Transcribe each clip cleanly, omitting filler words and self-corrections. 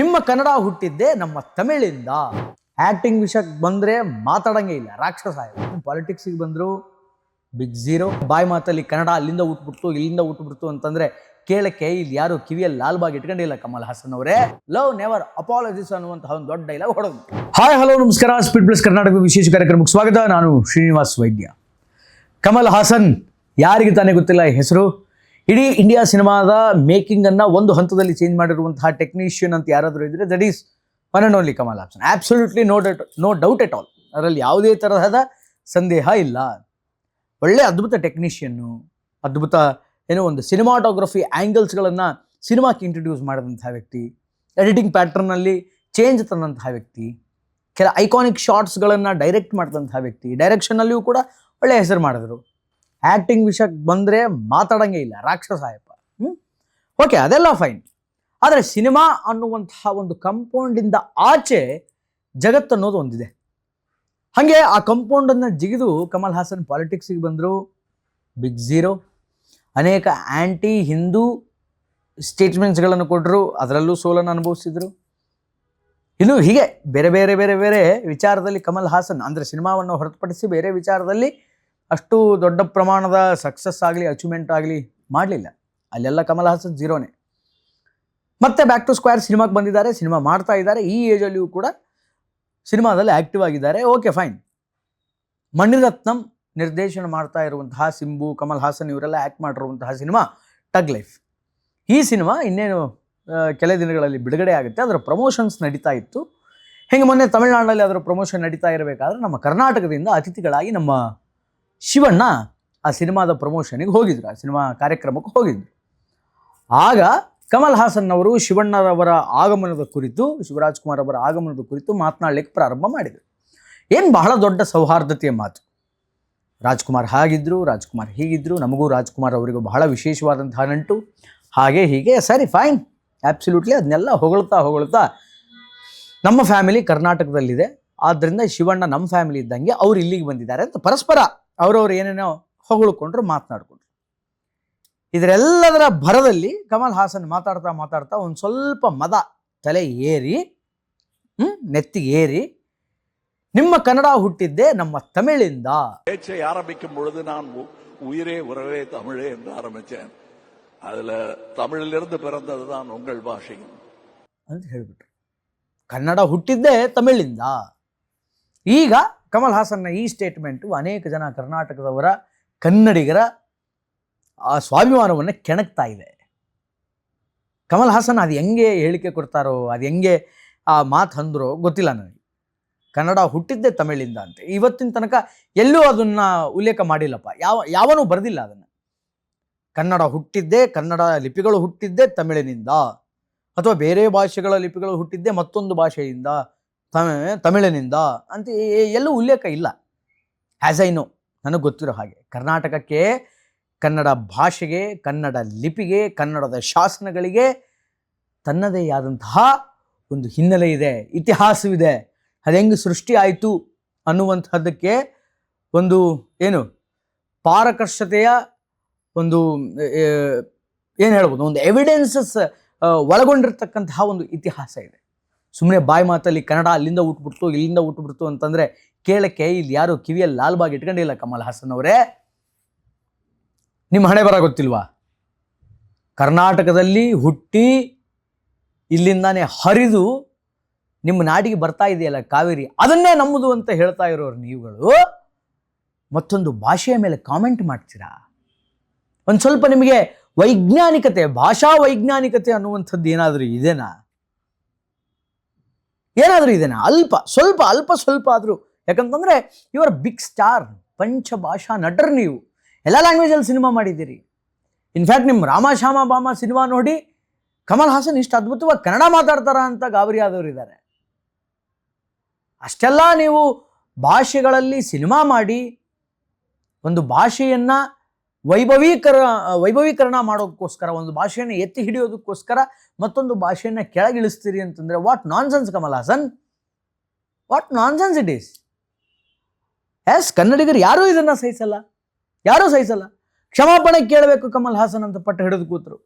ನಿಮ್ಮ ಕನ್ನಡ ಹುಟ್ಟಿದ್ದೆ ನಮ್ಮ ತಮಿಳಿಂದ. ಆಕ್ಟಿಂಗ್ ವಿಷಯಕ್ಕೆ ಬಂದ್ರೆ ಮಾತಾಡಂಗೆ ಇಲ್ಲ, ರಾಕ್ಷಸ. ಪಾಲಿಟಿಕ್ಸಿಗೆ ಬಂದ್ರು ಬಿಗ್ ಝೀರೋ. ಬಾಯಿ ಮಾತಲ್ಲಿ ಕನ್ನಡ ಅಲ್ಲಿಂದ ಹುಟ್ಬಿಡ್ತು ಇಲ್ಲಿಂದ ಹುಟ್ಬಿಡ್ತು ಅಂತಂದ್ರೆ ಕೇಳಕ್ಕೆ ಇಲ್ಲಿ ಯಾರು ಕಿವಿಯಲ್ಲಿ ಲಾಲ್ ಬಾಗ್ ಇಟ್ಕೊಂಡಿಲ್ಲ ಕಮಲ್ ಹಾಸನ್ ಅವರೇ. ಲವ್ ನೆವರ್ ಅಪಾಲಜಿಸ್ ಅನ್ನುವಂತಹ ಒಂದು ದೊಡ್ಡ ಡೈಲಾಗ್ ಹೊಡೆದು. ಹಾಯ್ ಹಲೋ ನಮಸ್ಕಾರ, ಸ್ಪೀಡ್ ಪ್ಲಸ್ ಕರ್ನಾಟಕದ ವಿಶೇಷ ಕಾರ್ಯಕ್ರಮಕ್ಕೆ ಸ್ವಾಗತ. ನಾನು ಶ್ರೀನಿವಾಸ್ ವೈದ್ಯ. ಕಮಲ್ ಹಾಸನ್ ಯಾರಿಗೆ ತಾನೇ ಗೊತ್ತಿಲ್ಲ ಈ ಹೆಸರು. ಇಡೀ ಇಂಡಿಯಾ ಸಿನಿಮಾದ ಮೇಕಿಂಗ್ ಅನ್ನ ಒಂದು ಹಂತದಲ್ಲಿ ಚೇಂಜ್ ಮಾಡಿರುವಂತಹ ಟೆಕ್ನಿಷಿಯನ್ ಅಂತ ಯಾರಾದರೂ ಇದ್ರೆ that is one and only Kamal Haasan. Absolutely no doubt at all. ಅದರಲ್ಲಿ ಯಾವುದೇ ತರಹದ ಸಂದೇಹ ಇಲ್ಲ. ಒಳ್ಳೆ ಅದ್ಭುತ ಟೆಕ್ನಿಷಿಯನ್ನು, ಅದ್ಭುತ ಒಂದು ಸಿನಿಮಾಟೋಗ್ರಫಿ ಆ್ಯಂಗಲ್ಸ್ಗಳನ್ನು ಸಿನಿಮಾಕ್ಕೆ ಇಂಟ್ರಡ್ಯೂಸ್ ಮಾಡಿದಂತಹ ವ್ಯಕ್ತಿ, ಎಡಿಟಿಂಗ್ ಪ್ಯಾಟರ್ನಲ್ಲಿ ಚೇಂಜ್ ತಂದಂತಹ ವ್ಯಕ್ತಿ, ಕೆಲ ಐಕಾನಿಕ್ ಶಾರ್ಟ್ಸ್ಗಳನ್ನು ಡೈರೆಕ್ಟ್ ಮಾಡಿದಂತಹ ವ್ಯಕ್ತಿ, ಡೈರೆಕ್ಷನ್ನಲ್ಲಿಯೂ ಕೂಡ ಒಳ್ಳೆಯ ಹೆಸರು ಮಾಡಿದ್ರು. ಆ್ಯಕ್ಟಿಂಗ್ ವಿಷಯಕ್ಕೆ ಬಂದರೆ ಮಾತಾಡಂಗೆ ಇಲ್ಲ, ರಾಕ್ಷಸ. ಓಕೆ, ಅದೆಲ್ಲ ಫೈನ್. ಆದರೆ ಸಿನಿಮಾ ಅನ್ನುವಂತಹ ಒಂದು ಕಂಪೌಂಡಿಂದ ಆಚೆ ಜಗತ್ತು ಅನ್ನೋದು ಒಂದಿದೆ. ಹಾಗೆ ಆ ಕಂಪೌಂಡನ್ನು ಜಿಗಿದು ಕಮಲ್ ಹಾಸನ್ ಪಾಲಿಟಿಕ್ಸಿಗೆ ಬಂದರು. Big zero. ಅನೇಕ ಆ್ಯಂಟಿ ಹಿಂದೂ ಸ್ಟೇಟ್ಮೆಂಟ್ಸ್ಗಳನ್ನು ಕೊಟ್ಟರು, ಅದರಲ್ಲೂ ಸೋಲನ್ನು ಅನುಭವಿಸಿದರು. ಇನ್ನು ಹೀಗೆ ಬೇರೆ ಬೇರೆ ಬೇರೆ ಬೇರೆ ವಿಚಾರದಲ್ಲಿ ಕಮಲ್ ಹಾಸನ್ ಅಂದರೆ ಸಿನಿಮಾವನ್ನು ಹೊರತುಪಡಿಸಿ ಬೇರೆ ವಿಚಾರದಲ್ಲಿ ಅಷ್ಟು ದೊಡ್ಡ ಪ್ರಮಾಣದ ಸಕ್ಸಸ್ ಆಗಲಿ ಅಚೀವ್ಮೆಂಟ್ ಆಗಲಿ ಮಾಡಲಿಲ್ಲ. ಅಲ್ಲೆಲ್ಲ ಕಮಲ್ ಹಾಸನ್ ಝೀರೋನೇ. ಮತ್ತೆ ಬ್ಯಾಕ್ ಟು ಸ್ಕ್ವೇರ್ ಸಿನಿಮಾಗೆ ಬಂದಿದ್ದಾರೆ, ಸಿನಿಮಾ ಮಾಡ್ತಾ ಇದ್ದಾರೆ. ಈ ಏಜಲ್ಲಿಯೂ ಕೂಡ ಸಿನಿಮಾದಲ್ಲಿ ಆ್ಯಕ್ಟಿವ್ ಆಗಿದ್ದಾರೆ. Okay fine. ಮಣಿರತ್ನಂ ನಿರ್ದೇಶನ ಮಾಡ್ತಾ ಇರುವಂತಹ ಸಿಂಬು, ಕಮಲ್ ಹಾಸನ್ ಇವರೆಲ್ಲ ಆ್ಯಕ್ಟ್ ಮಾಡಿರುವಂತಹ ಸಿನಿಮಾ ಟಗ್ ಲೈಫ್. ಈ ಸಿನಿಮಾ ಇನ್ನೇನು ಕೆಲ ದಿನಗಳಲ್ಲಿ ಬಿಡುಗಡೆ ಆಗುತ್ತೆ. ಅದರ ಪ್ರಮೋಷನ್ಸ್ ನಡೀತಾ ಇತ್ತು. ಹಿಂಗೆ ಮೊನ್ನೆ ತಮಿಳುನಾಡಿನಲ್ಲಿ ಅದರ ಪ್ರಮೋಷನ್ ನಡೀತಾ ಇರಬೇಕಾದ್ರೆ ನಮ್ಮ ಕರ್ನಾಟಕದಿಂದ ಅತಿಥಿಗಳಾಗಿ ನಮ್ಮ ಶಿವಣ್ಣ ಆ ಸಿನಿಮಾದ ಪ್ರಮೋಷನಿಗೆ ಹೋಗಿದ್ರು, ಆ ಸಿನಿಮಾ ಕಾರ್ಯಕ್ರಮಕ್ಕೆ ಹೋಗಿದ್ರು. ಆಗ ಕಮಲ್ ಹಾಸನ್ ಅವರು ಶಿವಣ್ಣರವರ ಆಗಮನದ ಕುರಿತು, ಶಿವರಾಜ್ ಕುಮಾರ್ ಅವರ ಆಗಮನದ ಕುರಿತು ಮಾತನಾಡಲಿಕ್ಕೆ ಪ್ರಾರಂಭ ಮಾಡಿದರು. ಏನು ಬಹಳ ದೊಡ್ಡ ಸೌಹಾರ್ದತೆಯ ಮಾತು. ರಾಜ್ಕುಮಾರ್ ಹಾಗಿದ್ರು, ರಾಜ್ಕುಮಾರ್ ಹೀಗಿದ್ರು, ನಮಗೂ ರಾಜ್ಕುಮಾರ್ ಅವರಿಗೂ ಬಹಳ ವಿಶೇಷವಾದಂತಹ ನಂಟು, ಹಾಗೆ ಹೀಗೆ. ಸರಿ ಫೈನ್, ಆ್ಯಬ್ಸಲ್ಯೂಟ್ಲಿ. ಅದನ್ನೆಲ್ಲ ಹೊಗಳ್ತಾ ನಮ್ಮ ಫ್ಯಾಮಿಲಿ ಕರ್ನಾಟಕದಲ್ಲಿದೆ, ಆದ್ದರಿಂದ ಶಿವಣ್ಣ ನಮ್ಮ ಫ್ಯಾಮಿಲಿ ಇದ್ದಂಗೆ ಅವ್ರು ಇಲ್ಲಿಗೆ ಬಂದಿದ್ದಾರೆ ಅಂತ ಪರಸ್ಪರ ಅವರವ್ರು ಏನೇನೋ ಹೊಗಳ್ಕೊಂಡ್ರು, ಮಾತನಾಡಿಕೊಂಡ್ರು. ಇದರೆಲ್ಲದರ ಭರದಲ್ಲಿ ಕಮಲ್ ಹಾಸನ್ ಮಾತಾಡ್ತಾ ಒಂದು ಸ್ವಲ್ಪ ಮದ ತಲೆ ಏರಿ, ನೆತ್ತಿಗೆ ಏರಿ, ನಿಮ್ಮ ಕನ್ನಡ ಹುಟ್ಟಿದ್ದೆ ನಮ್ಮ ತಮಿಳಿಂದ. பேச்சை ஆரம்பிக்கும் பொழுது நான் உயிரே உறவே தமிழே என்று ஆரம்பிச்சேன். அதுல தமிழிலிருந்து பிறந்ததுதான் உங்கள் ಭಾಷೆயும் ಅಂತ ಹೇಳ್ಬಿಟ್ರು. ಕನ್ನಡ ಹುಟ್ಟಿದ್ದೇ ತಮಿಳಿಂದ. ಈಗ ಕಮಲ್ ಹಾಸನ್ನ ಈ ಸ್ಟೇಟ್ಮೆಂಟು ಅನೇಕ ಜನ ಕರ್ನಾಟಕದವರ ಕನ್ನಡಿಗರ ಆ ಸ್ವಾಭಿಮಾನವನ್ನು ಕೆಣಕ್ತಾ ಇದೆ. ಕಮಲ್ ಹಾಸನ್ ಅದು ಹೆಂಗೆ ಹೇಳಿಕೆ ಕೊಡ್ತಾರೋ, ಅದು ಹೆಂಗೆ ಆ ಮಾತು ಅಂದ್ರೋ ಗೊತ್ತಿಲ್ಲ ನನಗೆ. ಕನ್ನಡ ಹುಟ್ಟಿದ್ದೇ ತಮಿಳಿಂದ ಅಂತ ಇವತ್ತಿನ ತನಕ ಎಲ್ಲೂ ಅದನ್ನು ಉಲ್ಲೇಖ ಮಾಡಿಲ್ಲಪ್ಪ. ಯಾವನೂ ಬರೆದಿಲ್ಲ ಅದನ್ನು. ಕನ್ನಡ ಹುಟ್ಟಿದ್ದೇ, ಕನ್ನಡ ಲಿಪಿಗಳು ಹುಟ್ಟಿದ್ದೇ ತಮಿಳಿನಿಂದ, ಅಥವಾ ಬೇರೆ ಭಾಷೆಗಳ ಲಿಪಿಗಳು ಹುಟ್ಟಿದ್ದೇ ಮತ್ತೊಂದು ಭಾಷೆಯಿಂದ, ತಮಿಳಿನಿಂದ ಅಂತ ಎಲ್ಲೂ ಉಲ್ಲೇಖ ಇಲ್ಲ. ಆ್ಯಸ್ ಐ ನೋ, ನನಗೆ ಗೊತ್ತಿರೋ ಹಾಗೆ ಕರ್ನಾಟಕಕ್ಕೆ, ಕನ್ನಡ ಭಾಷೆಗೆ, ಕನ್ನಡ ಲಿಪಿಗೆ, ಕನ್ನಡದ ಶಾಸನಗಳಿಗೆ ತನ್ನದೇ ಆದಂತಹ ಒಂದು ಹಿನ್ನೆಲೆ ಇದೆ, ಇತಿಹಾಸವಿದೆ. ಅದು ಹೆಂಗೆ ಸೃಷ್ಟಿ ಆಯಿತು ಅನ್ನುವಂಥದ್ದಕ್ಕೆ ಒಂದು ಪಾರಕರ್ಶತೆಯ ಒಂದು ಏನು ಹೇಳ್ಬೋದು, ಒಂದು ಎವಿಡೆನ್ಸಸ್ ಒಳಗೊಂಡಿರ್ತಕ್ಕಂತಹ ಒಂದು ಇತಿಹಾಸ ಇದೆ. ಸುಮ್ಮನೆ ಬಾಯಿ ಮಾತಲ್ಲಿ ಕನ್ನಡ ಅಲ್ಲಿಂದ ಹುಟ್ಬಿಡ್ತು ಇಲ್ಲಿಂದ ಹುಟ್ಬಿಡ್ತು ಅಂತಂದರೆ ಕೇಳಕ್ಕೆ ಇಲ್ಲಿ ಯಾರು ಕಿವಿಯಲ್ಲಿ ಲಾಲ್ ಬಾಗ್ ಇಟ್ಕೊಂಡಿಲ್ಲ ಕಮಲ್ ಹಾಸನ್ ಅವರೇ. ನಿಮ್ಮ ಹಣೆ ಬರ ಗೊತ್ತಿಲ್ವಾ? ಕರ್ನಾಟಕದಲ್ಲಿ ಹುಟ್ಟಿ ಇಲ್ಲಿಂದಾನೇ ಹರಿದು ನಿಮ್ಮ ನಾಡಿಗೆ ಬರ್ತಾ ಇದೆಯಲ್ಲ ಕಾವೇರಿ, ಅದನ್ನೇ ನಮ್ಮದು ಅಂತ ಹೇಳ್ತಾ ಇರೋರು ನೀವುಗಳು ಮತ್ತೊಂದು ಭಾಷೆಯ ಮೇಲೆ ಕಾಮೆಂಟ್ ಮಾಡ್ತೀರಾ? ಒಂದು ಸ್ವಲ್ಪ ನಿಮಗೆ ವೈಜ್ಞಾನಿಕತೆ, ಭಾಷಾ ವೈಜ್ಞಾನಿಕತೆ ಅನ್ನುವಂಥದ್ದು ಏನಾದರೂ ಇದೆನಾ? ಅಲ್ಪ ಸ್ವಲ್ಪ ಆದರೂ. ಯಾಕಂತಂದರೆ ಇವರ ಬಿಗ್ ಸ್ಟಾರ್, ಪಂಚಭಾಷಾ ನಟರು ನೀವು. ಎಲ್ಲ ಲ್ಯಾಂಗ್ವೇಜಲ್ಲಿ ಸಿನಿಮಾ ಮಾಡಿದ್ದೀರಿ. ಇನ್ಫ್ಯಾಕ್ಟ್ ನಿಮ್ಮ ರಾಮ ಶ್ಯಾಮ ಬಾಮ ಸಿನಿಮಾ ನೋಡಿ ಕಮಲ್ ಹಾಸನ್ ಇಷ್ಟು ಅದ್ಭುತವಾಗಿ ಕನ್ನಡ ಮಾತಾಡ್ತಾರ ಅಂತ ಗಾಬರಿ ಆದವರು ಇದ್ದಾರೆ. ಅಷ್ಟೆಲ್ಲ ನೀವು ಭಾಷೆಗಳಲ್ಲಿ ಸಿನಿಮಾ ಮಾಡಿ ಒಂದು ಭಾಷೆಯನ್ನು ವೈಭವೀಕರಣ ಮಾಡೋದಕ್ಕೋಸ್ಕರ, ಒಂದು ಭಾಷೆಯನ್ನು ಎತ್ತಿ ಹಿಡಿಯೋದಕ್ಕೋಸ್ಕರ ಮತ್ತೊಂದು ಭಾಷೆಯನ್ನು ಕೆಳಗಿಳಿಸ್ತೀರಿ ಅಂತಂದರೆ what nonsense Kamal Haasan, what nonsense it is. Yes, ಕನ್ನಡಿಗರು ಯಾರೂ ಇದನ್ನು ಸಹಿಸಲ್ಲ. ಕ್ಷಮಾಪಣೆ ಕೇಳಬೇಕು ಕಮಲ್ ಹಾಸನ್ ಅಂತ ಪಟ್ಟು ಹಿಡಿದು ಕೂತರು.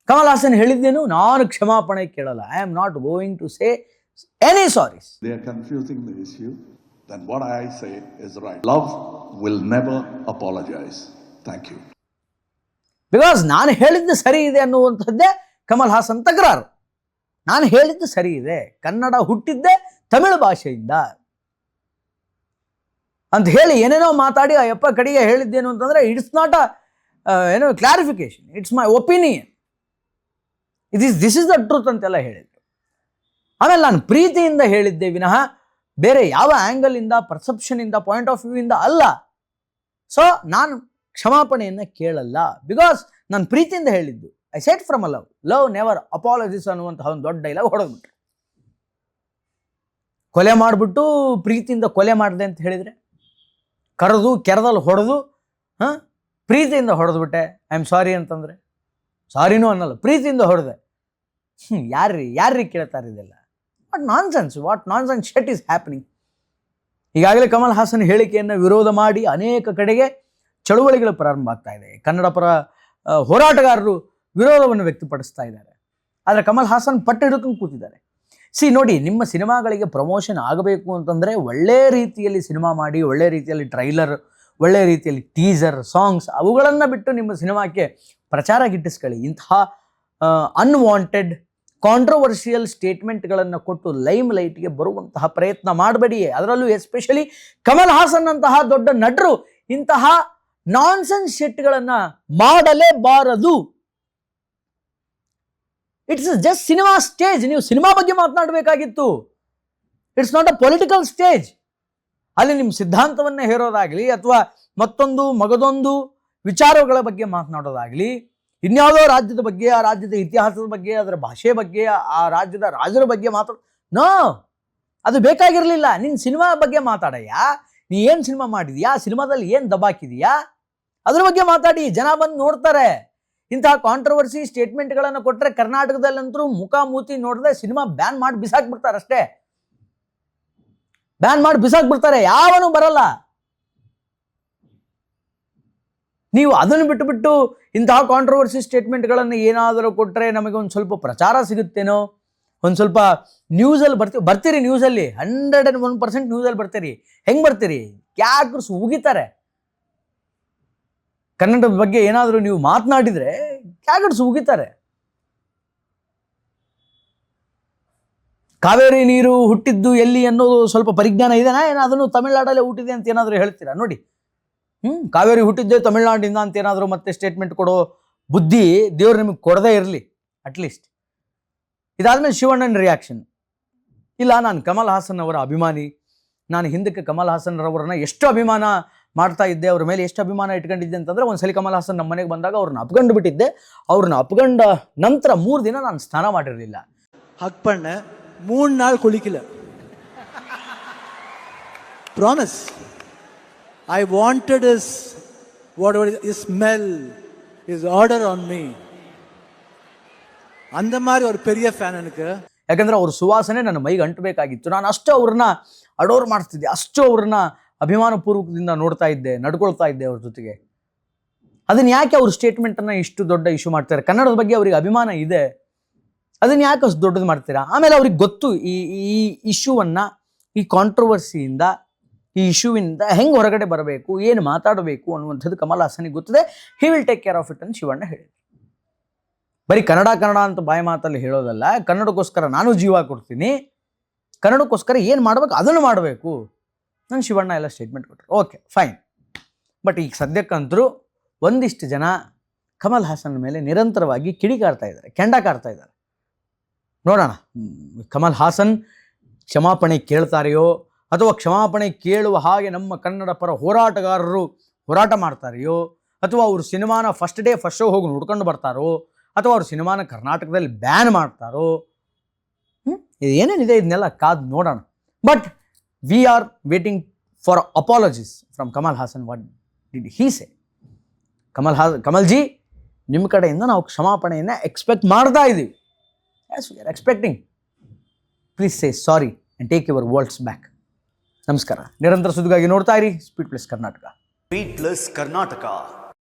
ಕಮಲ್ ಹಾಸನ್ ಹೇಳಿದ್ದೇನು, ನಾನು ಕ್ಷಮಾಪಣೆ ಕೇಳಲ್ಲ. I am not going to say any sorries. They are confusing the issue. Then what I say is right. Love will never apologize. Thank you. Because ನಾನು ಹೇಳಿದ್ದು ಸರಿ ಇದೆ ಅನ್ನುವಂಥದ್ದೇ ಕಮಲ್ ಹಾಸನ್ ತಕರಾರು. ನಾನು ಹೇಳಿದ್ದು ಸರಿ ಇದೆ, ಕನ್ನಡ ಹುಟ್ಟಿದ್ದೇ ತಮಿಳು ಭಾಷೆಯಿಂದ ಅಂತ ಹೇಳಿ ಏನೇನೋ ಮಾತಾಡಿ ಅಯ್ಯಪ್ಪ ಕಡೆಗೆ ಹೇಳಿದ್ದೇನು ಅಂತಂದರೆ ಇಟ್ಸ್ ನಾಟ್ ಏನೋ clarification, it's my opinion, this is the truth ಅಂತೆಲ್ಲ ಹೇಳಿದ್ರು. ಆಮೇಲೆ ನಾನು ಪ್ರೀತಿಯಿಂದ ಹೇಳಿದ್ದೆ ವಿನಃ ಬೇರೆ ಯಾವ ಆ್ಯಂಗಲಿಂದ, ಪರ್ಸೆಪ್ಷನಿಂದ, ಪಾಯಿಂಟ್ ಆಫ್ ವ್ಯೂ ಇಂದ ಅಲ್ಲ. ಸೊ ನಾನು ಕ್ಷಮಾಪಣೆಯನ್ನು ಕೇಳಲ್ಲ, ಬಿಕಾಸ್ ನಾನು ಪ್ರೀತಿಯಿಂದ ಹೇಳಿದ್ದು. I said from a love, love never apologises ಅನ್ನುವಂತಹ ಒಂದು ದೊಡ್ಡ ಡೈಲಾಗ್ ಹೊಡೆದ್ಬಿಟ್ರು. ಕೊಲೆ ಮಾಡಿಬಿಟ್ಟು ಪ್ರೀತಿಯಿಂದ ಕೊಲೆ ಮಾಡಿದೆ ಅಂತ ಹೇಳಿದರೆ, ಕರೆದು ಕೆರದಲ್ಲಿ ಹೊಡೆದು ಪ್ರೀತಿಯಿಂದ ಹೊಡೆದ್ಬಿಟ್ಟೆ ಐ ಆಮ್ ಸಾರಿ ಅಂತಂದರೆ, ಸಾರಿನೂ ಅನ್ನಲ್ಲ, ಪ್ರೀತಿಯಿಂದ ಹೊಡೆದೆ. ಯಾರ್ರೀ ಕೇಳ್ತಾರೆ ಇದೆಲ್ಲ? What nonsense shut is happening. ಈಗಾಗಲೇ ಕಮಲ್ ಹಾಸನ್ ಹೇಳಿಕೆಯನ್ನು ವಿರೋಧ ಮಾಡಿ ಅನೇಕ ಕಡೆಗೆ ಚಳುವಳಿಗಳು ಪ್ರಾರಂಭ ಆಗ್ತಾ ಇದೆ. ಕನ್ನಡ ಪರ ಹೋರಾಟಗಾರರು ವಿರೋಧವನ್ನು ವ್ಯಕ್ತಪಡಿಸ್ತಾ ಇದ್ದಾರೆ. ಆದರೆ ಕಮಲ್ ಹಾಸನ್ ಪಟ್ಟು ಹಿಡ್ಕೊಂಡು ಕೂತಿದ್ದಾರೆ. ನೋಡಿ, ನಿಮ್ಮ ಸಿನಿಮಾಗಳಿಗೆ ಪ್ರಮೋಷನ್ ಆಗಬೇಕು ಅಂತಂದರೆ ಒಳ್ಳೆ ರೀತಿಯಲ್ಲಿ ಸಿನಿಮಾ ಮಾಡಿ, ಒಳ್ಳೆ ರೀತಿಯಲ್ಲಿ ಟ್ರೈಲರ್, ಒಳ್ಳೆ ರೀತಿಯಲ್ಲಿ ಟೀಸರ್, ಸಾಂಗ್ಸ್ ಅವುಗಳನ್ನು ಬಿಟ್ಟು ನಿಮ್ಮ ಸಿನಿಮಾಕ್ಕೆ ಪ್ರಚಾರ ಗಿಟ್ಟಿಸ್ಕೊಳ್ಳಿ. ಇಂತಹ ಅನ್ವಾಂಟೆಡ್ ಕಾಂಟ್ರವರ್ಷಿಯಲ್ ಸ್ಟೇಟ್ಮೆಂಟ್ಗಳನ್ನು ಕೊಟ್ಟು ಲೈಮ್ ಲೈಟ್ಗೆ ಬರುವಂತಹ ಪ್ರಯತ್ನ ಮಾಡಬೇಡಿ. ಅದರಲ್ಲೂ ಎಸ್ಪೆಷಲಿ ಕಮಲ್ ಹಾಸನ್ ಅಂತಹ ದೊಡ್ಡ ನಟರು ಇಂತಹ ನಾನ್ಸೆನ್ಸ್ ಶೆಟ್ಗಳನ್ನು ಮಾಡಲೇಬಾರದು. It's just cinema stage. ನೀವು ಸಿನಿಮಾ ಬಗ್ಗೆ ಮಾತನಾಡಬೇಕಾಗಿತ್ತು. It's not a political stage. ಅಲ್ಲಿ ನಿಮ್ಮ ಸಿದ್ಧಾಂತವನ್ನೇ ಹೇರೋದಾಗಲಿ ಅಥವಾ ಮತ್ತೊಂದು ಮಗದೊಂದು ವಿಚಾರಗಳ ಬಗ್ಗೆ ಮಾತನಾಡೋದಾಗಲಿ, ಇನ್ಯಾವುದೋ ರಾಜ್ಯದ ಬಗ್ಗೆ, ಆ ರಾಜ್ಯದ ಇತಿಹಾಸದ ಬಗ್ಗೆ, ಅದರ ಭಾಷೆ ಬಗ್ಗೆ, ಆ ರಾಜ್ಯದ ರಾಜರ ಬಗ್ಗೆ ನೋ, ಅದು ಬೇಕಾಗಿರಲಿಲ್ಲ. ನಿನ್ನ ಸಿನಿಮಾ ಬಗ್ಗೆ ಮಾತಾಡಯ್ಯ. ನೀ ಏನು ಸಿನಿಮಾ ಮಾಡಿದೀಯಾ, ಸಿನಿಮಾದಲ್ಲಿ ಏನು ದಬಾಕಿದೀಯಾ, ಅದ್ರ ಬಗ್ಗೆ ಮಾತಾಡಿ. ಜನ ಬಂದು ನೋಡ್ತಾರೆ. ಇಂತಹ ಕಾಂಟ್ರವರ್ಸಿ ಸ್ಟೇಟ್ಮೆಂಟ್ಗಳನ್ನು ಕೊಟ್ಟರೆ ಕರ್ನಾಟಕದಲ್ಲಂತರೂ ಮುಖ ಮೂತಿ ನೋಡಿದ್ರೆ ಸಿನಿಮಾ ಬ್ಯಾನ್ ಮಾಡಿ ಬಿಸಾಕ್ಬಿಡ್ತಾರೆ ಅಷ್ಟೇ. ಬ್ಯಾನ್ ಮಾಡಿ ಬಿಸಾಕ್ಬಿಡ್ತಾರೆ, ಯಾವನು ಬರಲ್ಲ. ನೀವು ಅದನ್ನು ಬಿಟ್ಟು ಇಂತಹ ಕಾಂಟ್ರವರ್ಸಿ ಸ್ಟೇಟ್ಮೆಂಟ್ಗಳನ್ನು ಏನಾದರೂ ಕೊಟ್ಟರೆ ನಮಗೆ ಒಂದು ಸ್ವಲ್ಪ ಪ್ರಚಾರ ಸಿಗುತ್ತೇನೋ, ಒಂದು ಸ್ವಲ್ಪ ನ್ಯೂಸಲ್ಲಿ ಬರ್ತೀರಿ ನ್ಯೂಸಲ್ಲಿ 101% ನ್ಯೂಸಲ್ಲಿ ಬರ್ತೀರಿ. ಹೆಂಗೆ ಬರ್ತೀರಿ? ಕ್ಯಾಕರ್ಸ್ ಉಗಿತಾರೆ. ಕನ್ನಡದ ಬಗ್ಗೆ ಏನಾದರೂ ನೀವು ಮಾತನಾಡಿದರೆ ಕ್ಯಾಕರ್ಸ್ ಉಗಿತಾರೆ. ಕಾವೇರಿ ನೀರು ಹುಟ್ಟಿದ್ದು ಎಲ್ಲಿ ಅನ್ನೋದು ಸ್ವಲ್ಪ ಪರಿಜ್ಞಾನ ಇದೆನಾ? ಅದನ್ನು ತಮಿಳ್ನಾಡಲ್ಲೇ ಹುಟ್ಟಿದೆ ಅಂತ ಏನಾದರೂ ಹೇಳ್ತೀರಾ? ನೋಡಿ, ಕಾವೇರಿ ಹುಟ್ಟಿದ್ದೆ ತಮಿಳ್ನಾಡಿಂದ ಅಂತ ಏನಾದರೂ ಮತ್ತೆ ಸ್ಟೇಟ್ಮೆಂಟ್ ಕೊಡೋ ಬುದ್ಧಿ ದೇವ್ರು ನಿಮಗೆ ಕೊಡದೇ ಇರಲಿ ಅಟ್ಲೀಸ್ಟ್. ಇದಾದ್ಮೇಲೆ ಶಿವಣ್ಣನ ರಿಯಾಕ್ಷನ್. ಇಲ್ಲ, ನಾನು ಕಮಲ್ ಹಾಸನ್ ಅವರ ಅಭಿಮಾನಿ. ನಾನು ಹಿಂದಕ್ಕೆ ಕಮಲ್ ಹಾಸನ್ ರವರನ್ನ ಎಷ್ಟು ಅಭಿಮಾನ ಮಾಡ್ತಾ ಇದ್ದೆ, ಅವ್ರ ಮೇಲೆ ಎಷ್ಟು ಅಭಿಮಾನ ಇಟ್ಕೊಂಡಿದ್ದೆ ಅಂತಂದರೆ, ಒಂದ್ಸಲಿ ಕಮಲ್ ಹಾಸನ್ ನಮ್ಮ ಮನೆಗೆ ಬಂದಾಗ ಅವ್ರನ್ನ ಅಪ್ಕೊಂಡು ಬಿಟ್ಟಿದ್ದೆ. ಅವ್ರನ್ನ ಅಪ್ಕೊಂಡ ನಂತರ 3 ದಿನ ನಾನು ಸ್ನಾನ ಮಾಡಿರಲಿಲ್ಲ. ஹக் பண்ண 3 நாள் குளிக்கல. Promise. I wanted his smell, his order on me. அந்த மாதிரி ஒரு பெரிய ಫ್ಯಾನ್ எனக்கு. ಯಾಕಂದ್ರೆ ಅವ್ರ ಸುವಾಸನೆ ನನ್ನ ಮೈಗೆ ಅಂಟಬೇಕಾಗಿತ್ತು. ನಾನು ಅಷ್ಟು ಅವ್ರನ್ನ ಅಡೋರ್ ಮಾಡ್ತಿದ್ದೆ, ಅಷ್ಟು ಅವ್ರನ್ನ ಅಭಿಮಾನಪೂರ್ವಕದಿಂದ ನೋಡ್ತಾ ಇದ್ದೆ, ನಡ್ಕೊಳ್ತಾ ಇದ್ದೆ ಅವ್ರ ಜೊತೆಗೆ. ಅದನ್ನ ಯಾಕೆ ಅವ್ರ ಸ್ಟೇಟ್ಮೆಂಟನ್ನು ಇಷ್ಟು ದೊಡ್ಡ ಇಶ್ಯೂ ಮಾಡ್ತಾರೆ? ಕನ್ನಡದ ಬಗ್ಗೆ ಅವ್ರಿಗೆ ಅಭಿಮಾನ ಇದೆ, ಅದನ್ನ ಯಾಕೆ ಅಷ್ಟು ದೊಡ್ಡದು ಮಾಡ್ತೀರಾ? ಆಮೇಲೆ ಅವ್ರಿಗೆ ಗೊತ್ತು ಈ ಇಶ್ಯೂವನ್ನು, ಈ ಕಾಂಟ್ರವರ್ಸಿಯಿಂದ, ಈ ಇಶ್ಯೂವಿಂದ ಹೆಂಗೆ ಹೊರಗಡೆ ಬರಬೇಕು, ಏನು ಮಾತಾಡಬೇಕು ಅನ್ನುವಂಥದ್ದು ಕಮಲ್ ಹಾಸನಿಗೆ ಗೊತ್ತಿದೆ. He will take care of it ಅಂತ ಶಿವಣ್ಣ ಹೇಳಿದ್ರು. ಬರೀ ಕನ್ನಡ ಅಂತ ಬಾಯಿ ಮಾತಲ್ಲಿ ಹೇಳೋದಲ್ಲ, ಕನ್ನಡಕ್ಕೋಸ್ಕರ ನಾನು ಜೀವ ಕೊಡ್ತೀನಿ, ಕನ್ನಡಕ್ಕೋಸ್ಕರ ಏನು ಮಾಡಬೇಕು ಅದನ್ನು ಮಾಡಬೇಕು ನಾನು ಶಿವಣ್ಣ ಎಲ್ಲ ಸ್ಟೇಟ್ಮೆಂಟ್ ಕೊಟ್ಟರು. Okay fine. ಬಟ್ ಈಗ ಸದ್ಯಕ್ಕಂತರೂ ಒಂದಿಷ್ಟು ಜನ ಕಮಲ್ ಹಾಸನ್ ಮೇಲೆ ನಿರಂತರವಾಗಿ ಕಿಡಿಕಾರ್ತಾ ಇದ್ದಾರೆ, ಕೆಂಡ ಕಾರ್ತಾ ಇದ್ದಾರೆ. ನೋಡೋಣ, ಕಮಲ್ ಹಾಸನ್ ಕ್ಷಮಾಪಣೆ ಕೇಳ್ತಾರೆಯೋ ಅಥವಾ ಕ್ಷಮಾಪಣೆ ಕೇಳುವ ಹಾಗೆ ನಮ್ಮ ಕನ್ನಡ ಪರ ಹೋರಾಟಗಾರರು ಹೋರಾಟ ಮಾಡ್ತಾರೆಯೋ, ಅಥವಾ ಅವರು ಸಿನಿಮಾನ ಫಸ್ಟ್ ಶೋ ಹೋಗಿ ನೋಡ್ಕೊಂಡು ಬರ್ತಾರೋ, ಅಥವಾ ಅವ್ರ ಸಿನಿಮಾನ ಕರ್ನಾಟಕದಲ್ಲಿ ಬ್ಯಾನ್ ಮಾಡ್ತಾರೋ, ಏನೇನಿದೆ ಇದನ್ನೆಲ್ಲ ಕಾದು ನೋಡೋಣ. But we are waiting for apologies from Kamal Haasan. What did he say? Kamalji, ನಿಮ್ಮ ಕಡೆಯಿಂದ ನಾವು ಕ್ಷಮಾಪಣೆಯನ್ನು ಎಕ್ಸ್ಪೆಕ್ಟ್ ಮಾಡ್ತಾ ಇದ್ದೀವಿ. Yes, we are expecting. Please say sorry and take your words back. ನಮಸ್ಕಾರ. ನಿರಂತರ ಸುದ್ದಿಗಾಗಿ ನೋಡ್ತಾ ಇರಿ speed plus Karnataka. Speed plus Karnataka.